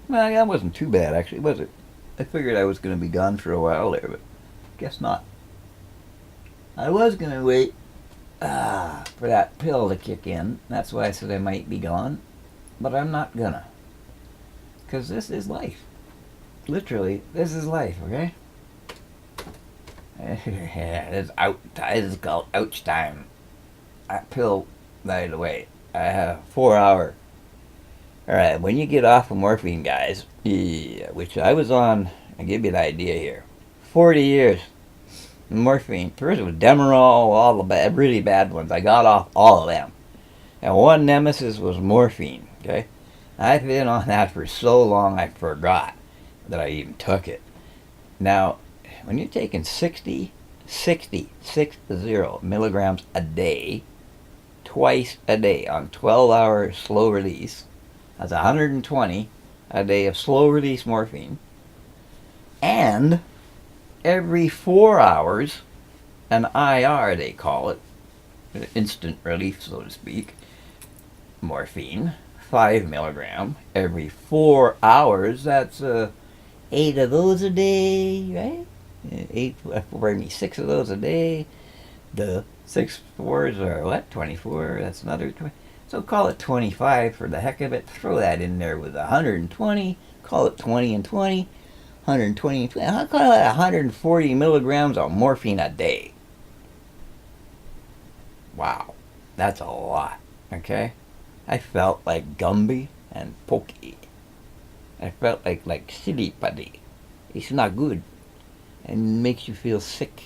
Well, that wasn't too bad, actually, was it? I figured I was going to be gone for a while there, but guess not. I was going to wait for that pill to kick in. That's why I said I might be gone. But I'm not gonna. Because this is life. Literally, this is life, okay? It's out. It's called ouch time. That pill, by the way, I have 4 hour. Alright, when you get off of morphine, guys, yeah, which I was on, I'll give you an idea here. 40 years. Morphine. First it was Demerol, all the really bad ones. I got off all of them. And one nemesis was morphine, okay? I've been on that for so long I forgot that I even took it. Now, when you're taking 60 milligrams a day, twice a day on 12-hour slow release, that's 120 a day of slow release morphine, and every 4 hours, an IR they call it, instant relief so to speak, morphine, 5 milligram every 4 hours. That's 8 of those a day, right? Eight, pardon me, 6 of those a day. The 6 fours are what? 24. That's another 20. So call it 25 for the heck of it. Throw that in there with 120. Call it 20 and 20. 120 and 20. I'll call it 140 milligrams of morphine a day. Wow, that's a lot. Okay. I felt like Gumby and Pokey. I felt like silly putty. It's not good. And makes you feel sick.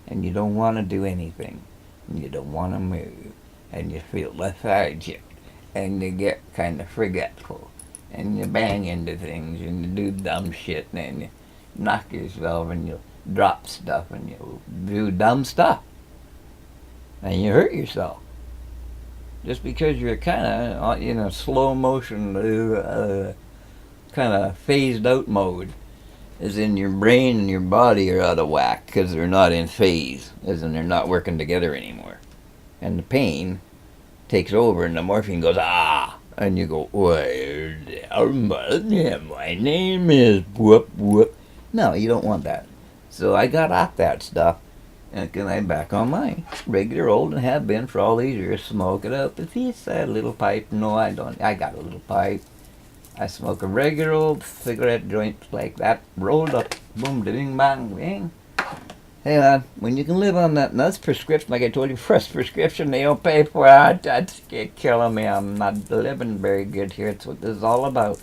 And you don't want to do anything. And you don't want to move. And you feel lethargic. And you get kind of forgetful. And you bang into things and you do dumb shit. And you knock yourself and you drop stuff and you do dumb stuff. And you hurt yourself. Just because you're kind of in slow motion, kind of phased out mode, as in your brain and your body are out of whack because they're not in phase, as in they're not working together anymore. And the pain takes over and the morphine goes, ah, and you go, well, my name is whoop whoop. No, you don't want that. So I got off that stuff. And I'm back on my regular old and have been for all these years. Smoke it up. If it's a little pipe, no, I don't. I got a little pipe. I smoke a regular old cigarette joint like that, rolled up. Boom, ding, bang, bang. Hey man, when you can live on that, and that's prescription, like I told you, first prescription they don't pay for it. That's killing me. I'm not living very good here. That's what this is all about.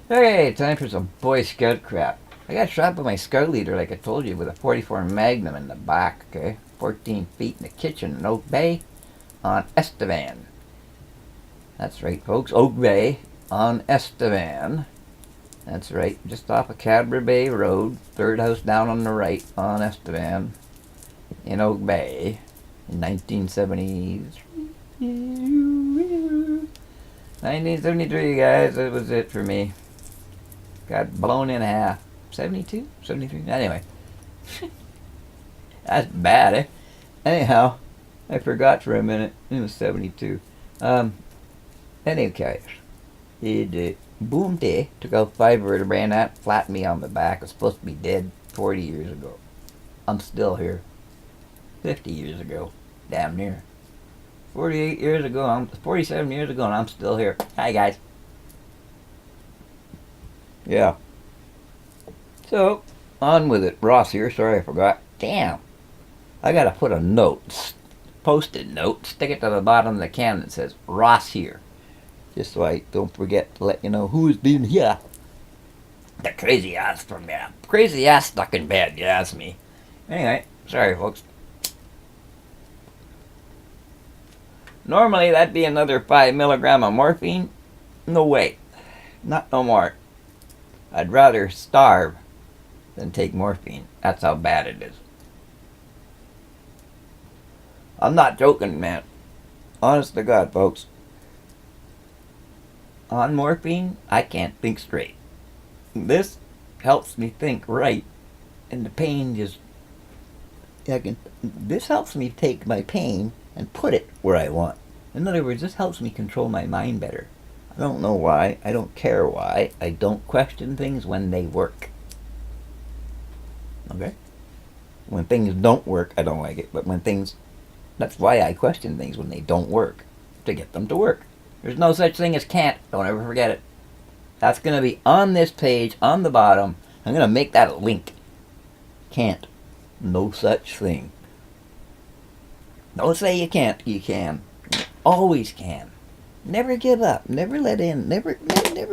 Okay, time for some Boy Scout crap. I got shot by my scout leader, like I told you, with a 44 Magnum in the back, okay? 14 feet in the kitchen in Oak Bay on Estevan. That's right, folks, Oak Bay on Estevan. That's right, just off of Cabra Bay Road, third house down on the right on Estevan in Oak Bay in 1973. 1973, guys, that was it for me. Got blown in half. 72? 73? Anyway. That's bad, eh? Anyhow, I forgot for a minute. It was 72. Anyway, it boomed it. Took out 5 vertebrae and that flattened me on the back. I was supposed to be dead 40 years ago. I'm still here. 50 years ago. Damn near. 48 years ago. 47 years ago and I'm still here. Hi, guys. Yeah. So, on with it. Ross here. Sorry I forgot. Damn. I gotta put a note, post-it note, stick it to the bottom of the can that says Ross here. Just so I don't forget to let you know who's been here. The crazy ass from there. Crazy ass stuck in bed, you ask me. Anyway, sorry folks. Normally that'd be another 5 milligram of morphine. No way. Not no more. I'd rather starve than take morphine. That's how bad it is. I'm not joking, man. Honest to God, folks. On morphine, I can't think straight. This helps me think right, and the pain just... this helps me take my pain and put it where I want. In other words, this helps me control my mind better. I don't know why. I don't care why. I don't question things when they work. Okay? When things don't work, I don't like it. But when things. That's why I question things when they don't work. To get them to work. There's no such thing as can't. Don't ever forget it. That's going to be on this page, on the bottom. I'm going to make that a link. Can't. No such thing. Don't say you can't. You can. You always can. Never give up. Never let in. Never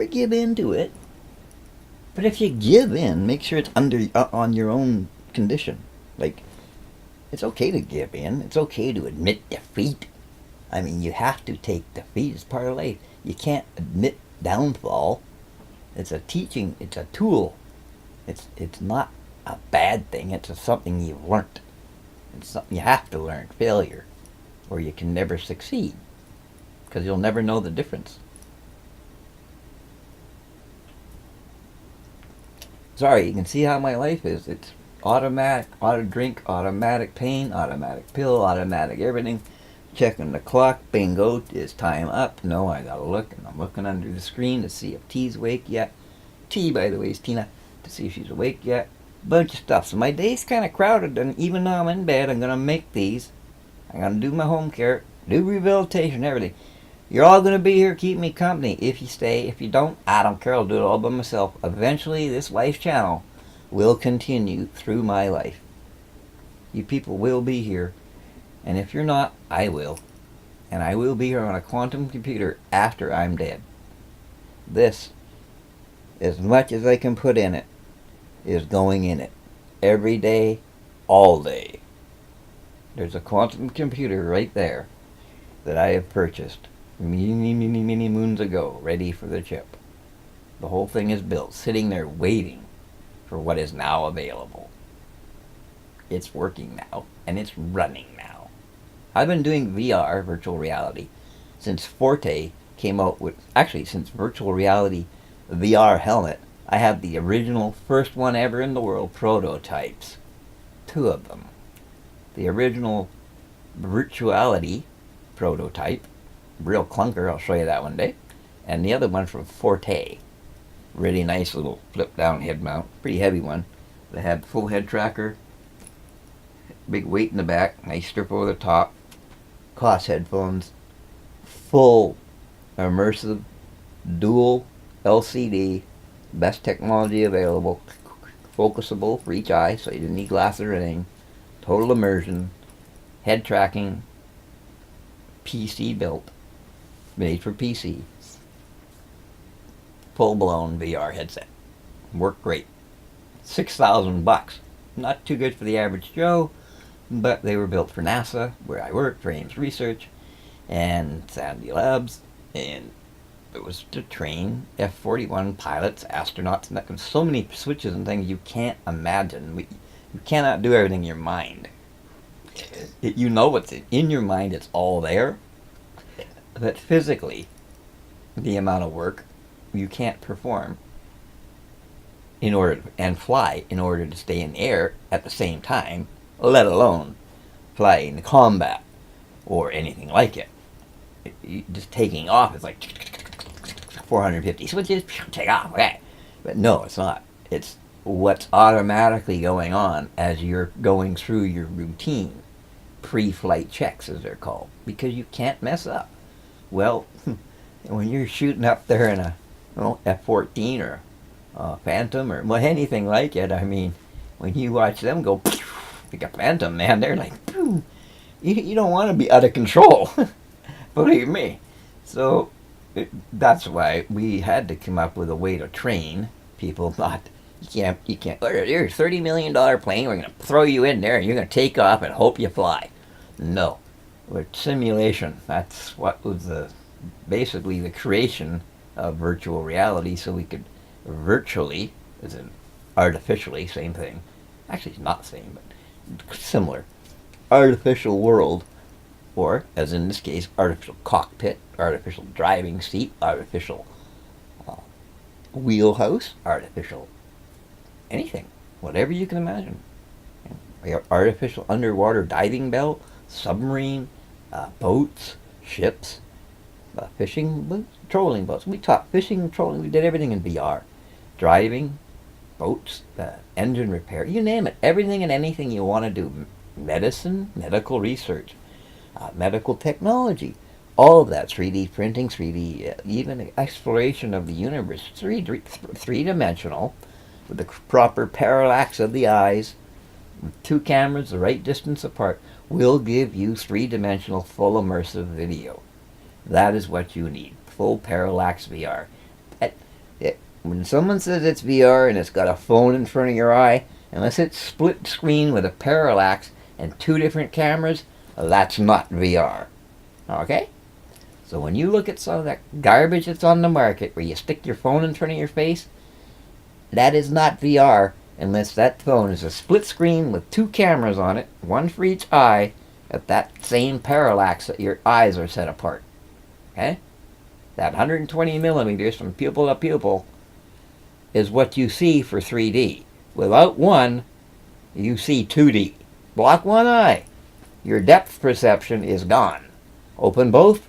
give in to it. But if you give in, make sure it's on your own condition. Like, it's okay to give in. It's okay to admit defeat. I mean, you have to take defeat as part of life. You can't admit downfall. It's a teaching. It's a tool. It's not a bad thing. It's something you've learned. It's something you have to learn. Failure, or you can never succeed, because you'll never know the difference. Sorry, you can see how my life is. It's automatic, auto drink, automatic pain, automatic pill, automatic everything. Checking the clock, bingo, is time up? No, I gotta look, and I'm looking under the screen to see if T's awake yet. T, by the way, is Tina, to see if she's awake yet. Bunch of stuff. So my day's kind of crowded, and even though I'm in bed, I'm gonna make these. I'm gonna do my home care, do rehabilitation, everything. You're all gonna be here, keep me company. If you stay, if you don't, I don't care. I'll do it all by myself. Eventually, this life channel will continue through my life. You people will be here. And if you're not, I will. And I will be here on a quantum computer after I'm dead. This, as much as I can put in it, is going in it. Every day, all day. There's a quantum computer right there that I have purchased many moons ago, ready for the chip. The whole thing is built, sitting there waiting for what is now available. It's working now, and it's running now. I've been doing VR, virtual reality, since Forte came out with, actually since virtual reality VR helmet. I have the original first one ever in the world prototypes. 2 of them. The original virtuality prototype, real clunker, I'll show you that one day. And the other one from Forte. Really nice little flip down head mount, pretty heavy one. They had full head tracker, big weight in the back, nice strip over the top, Koss headphones, full immersive dual LCD, best technology available, focusable for each eye, so you didn't need glasses or anything, total immersion, head tracking, PC built, made for PC, full blown VR headset, worked great. $6,000, not too good for the average Joe, but they were built for NASA, where I work, for Ames Research, and Sandy Labs, and it was to train F-41 pilots, astronauts, and that was so many switches and things you can't imagine. You cannot do everything in your mind. You know what's in your mind, it's all there, but physically, the amount of work you can't perform in order and fly in order to stay in the air at the same time, let alone fly in combat or anything like it. Just taking off is like 450 switches, take off, okay. But no, it's not. It's what's automatically going on as you're going through your routine. Pre-flight checks, as they're called, because you can't mess up. Well, when you're shooting up there in a F-14 or Phantom or anything like it, I mean, when you watch them go like a Phantom, man, they're like, you don't want to be out of control. Believe me. So that's why we had to come up with a way to train people. Not you can't. Here's $30 million plane. We're gonna throw you in there, and you're gonna take off and hope you fly. No, with simulation. That's what was basically the creation of virtual reality, so we could virtually, as in artificially, same thing. Actually, it's not the same, but similar. Artificial world, or as in this case, artificial cockpit, artificial driving seat, artificial wheelhouse, artificial anything, whatever you can imagine. Artificial underwater diving bell, submarine, boats, ships, fishing boats, trolling boats. We taught fishing, trolling. We did everything in VR. Driving, boats, engine repair, you name it. Everything and anything you want to do. Medicine, medical research, medical technology. All of that, 3D printing, 3D, even exploration of the universe, three-dimensional, with the proper parallax of the eyes, with two cameras the right distance apart, will give you three-dimensional, full immersive video. That is what you need, full parallax VR. When someone says it's VR and it's got a phone in front of your eye, unless it's split screen with a parallax and two different cameras, that's not VR. Okay? So when you look at some of that garbage that's on the market where you stick your phone in front of your face, that is not VR unless that phone is a split screen with two cameras on it, one for each eye, at that same parallax that your eyes are set apart. Okay? That 120 millimeters from pupil to pupil is what you see for 3D. Without one, you see 2D. Block one eye, your depth perception is gone. Open both,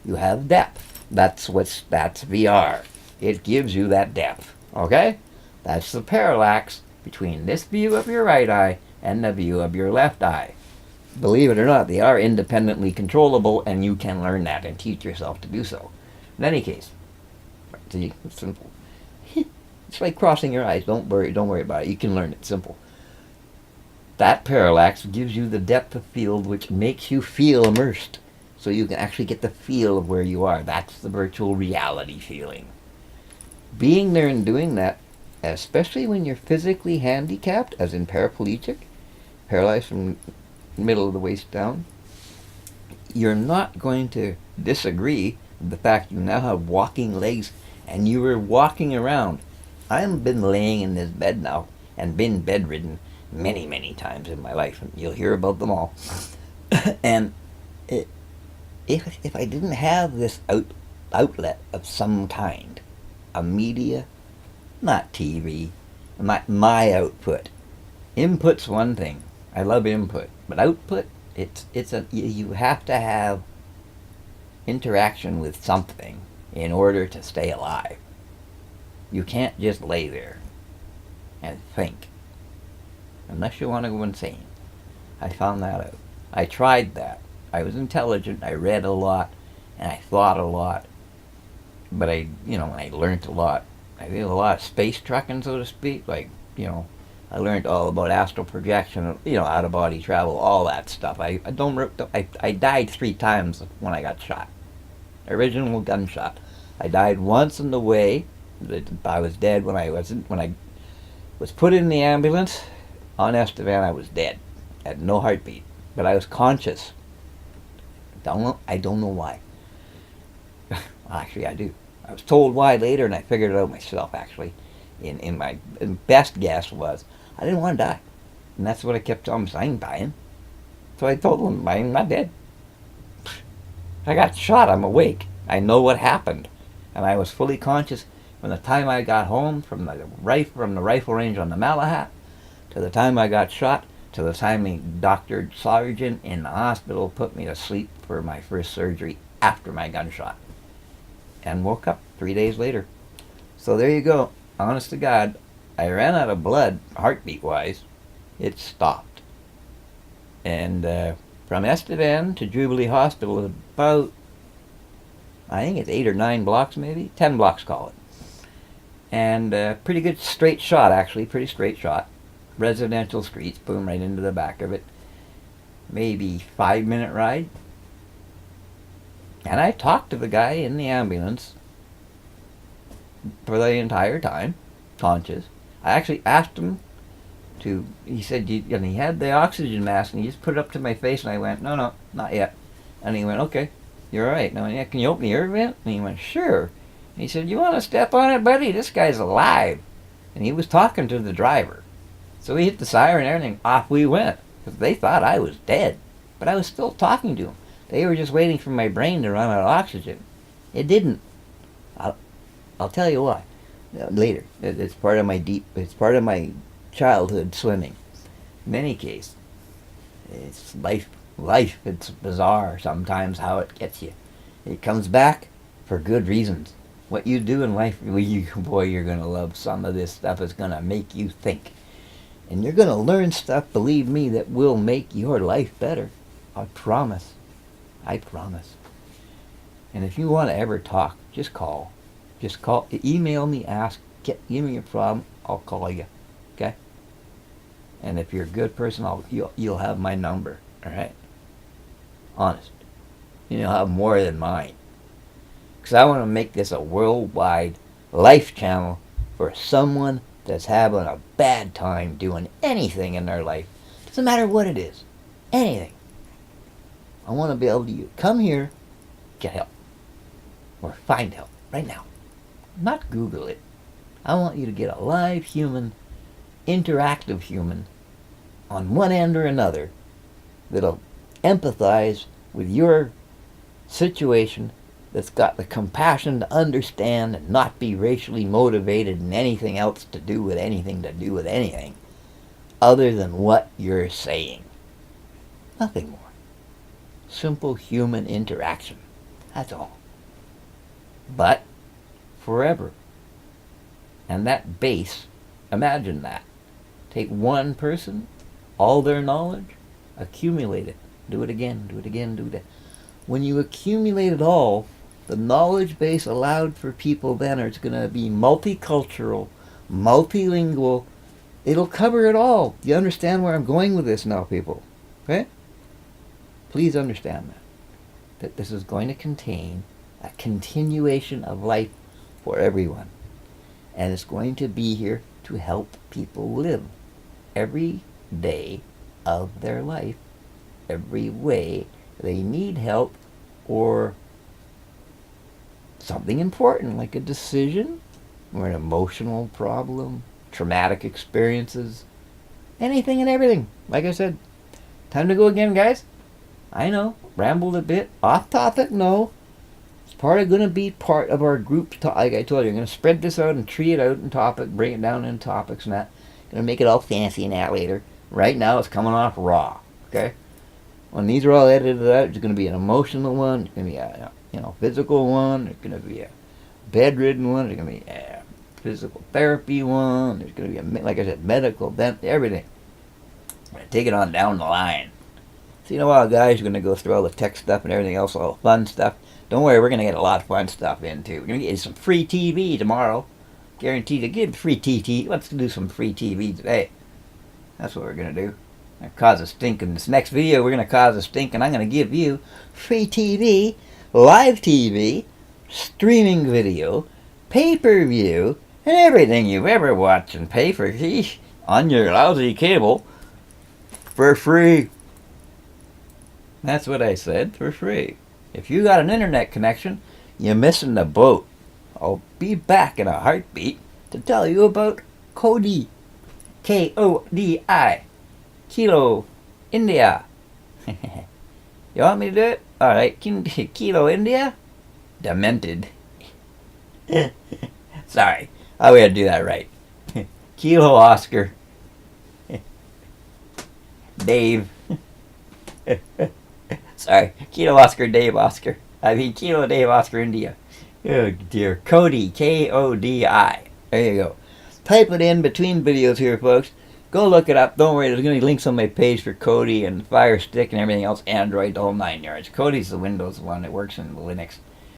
you have depth. That's VR. It gives you that depth. Okay? That's the parallax between this view of your right eye and the view of your left eye. Believe it or not, they are independently controllable, and you can learn that and teach yourself to do so. In any case, see, it's simple. It's like crossing your eyes. Don't worry about it. You can learn it. Simple. That parallax gives you the depth of field which makes you feel immersed. So you can actually get the feel of where you are. That's the virtual reality feeling. Being there and doing that, especially when you're physically handicapped, as in paraplegic, paralyzed from middle of the waist down, you're not going to disagree with the fact you now have walking legs and you were walking around. I've been laying in this bed now and been bedridden many, many times in my life, and you'll hear about them all. And if I didn't have this outlet of some kind, a media, not TV, my output. Input's one thing. I love input, but output, you have to have interaction with something in order to stay alive. You can't just lay there and think, unless you want to go insane. I found that out. I tried that. I was intelligent, I read a lot, and I thought a lot, but I learned a lot. I did a lot of space trucking, so to speak, I learned all about astral projection, out-of-body travel, all that stuff. I died 3 times when I got shot. Original gunshot. I died once on the way. I was dead when I was put in the ambulance on Estevan. I was dead. I had no heartbeat, but I was conscious. I don't know why. Actually, I do. I was told why later, and I figured it out myself. Actually, in my best guess was I didn't want to die, and that's what I kept telling them. I ain't dying. So I told them I'm not dead. I got shot. I'm awake. I know what happened, and I was fully conscious from the time I got home from the rifle range on the Malahat to the time I got shot to the time the doctor sergeant in the hospital put me to sleep for my first surgery after my gunshot, and woke up 3 days later. So there you go. Honest to God, I ran out of blood, heartbeat-wise. It stopped. And from Estevan to Jubilee Hospital is about, I think it's 8 or 9 blocks maybe, 10 blocks call it. And pretty good straight shot, actually, pretty straight shot. Residential streets, boom, right into the back of it. Maybe 5-minute ride. And I talked to the guy in the ambulance for the entire time, conscious. I actually asked him he said, and he had the oxygen mask, and he just put it up to my face, and I went, no, not yet. And he went, okay, you're all right. Now, yeah, can you open the air vent? And he went, sure. And he said, you want to step on it, buddy? This guy's alive. And he was talking to the driver. So he hit the siren and everything, off we went, because they thought I was dead. But I was still talking to them. They were just waiting for my brain to run out of oxygen. It didn't. I'll tell you why later. It's part of my childhood swimming. In any case, it's life. It's bizarre sometimes how it gets you. It comes back for good reasons. What you do in life, boy, you're going to love some of this stuff. It's going to make you think. And you're going to learn stuff, believe me, that will make your life better. I promise. I promise. And if you want to ever talk, just call. Just call. Email me, ask, give me a problem, I'll call you. Okay? And if you're a good person, you'll have my number. All right? Honest. You'll have more than mine. Because I want to make this a worldwide life channel for someone that's having a bad time doing anything in their life. Doesn't matter what it is. Anything. I want to be able to come here, get help. Or find help right now. Not Google it. I want you to get a live human, interactive human, on one end or another, that'll empathize with your situation, that's got the compassion to understand and not be racially motivated and anything else to do with anything other than what you're saying. Nothing more. Simple human interaction. That's all. But forever. And that base, imagine that. Take one person, all their knowledge, accumulate it. Do it again, do it again, do it. When you accumulate it all, the knowledge base allowed for people then is going to be multicultural, multilingual. It'll cover it all. You understand where I'm going with this now, people? Okay? Please understand that. That this is going to contain a continuation of life for everyone. And it's going to be here to help people live every day of their life, every way they need help, or something important like a decision or an emotional problem, traumatic experiences, anything and everything. Like I said, time to go again, guys. I know, rambled a bit, off topic, no. It's going to be part of our group, like I told you. I'm going to spread this out and tree it out in topic, bring it down in topics and that. Going to make it all fancy and that later. Right now it's coming off raw, okay? When these are all edited out, there's going to be an emotional one, there's going to be a physical one, there's going to be a bedridden one, there's going to be a physical therapy one, there's going to be, like I said, medical, everything. I'm going to take it on down the line. So guys, you're going to go through all the tech stuff and everything else, all the fun stuff. Don't worry, we're going to get a lot of fun stuff in, too. We're going to get you some free TV tomorrow. Guaranteed to give free TV. Let's do some free TV today. That's what we're going to do. Cause a stink in this next video. We're going to cause a stink, and I'm going to give you free TV, live TV, streaming video, pay-per-view, and everything you've ever watched and pay for on your lousy cable for free. That's what I said, for free. If you got an internet connection, you're missing the boat. I'll be back in a heartbeat to tell you about Kodi. Kodi. Kilo India. You want me to do it? Alright, Kilo India? Demented. Sorry, I gotta do that right. Kilo Oscar. Dave. Sorry, Kilo Oscar Dave Oscar. Kilo Dave Oscar India. Oh dear. Kodi. Kodi. There you go. Type it in between videos here, folks. Go look it up. Don't worry, there's going to be links on my page for Kodi and Fire Stick and everything else. Android, the whole 9 yards. Kodi's the Windows one. It works in Linux.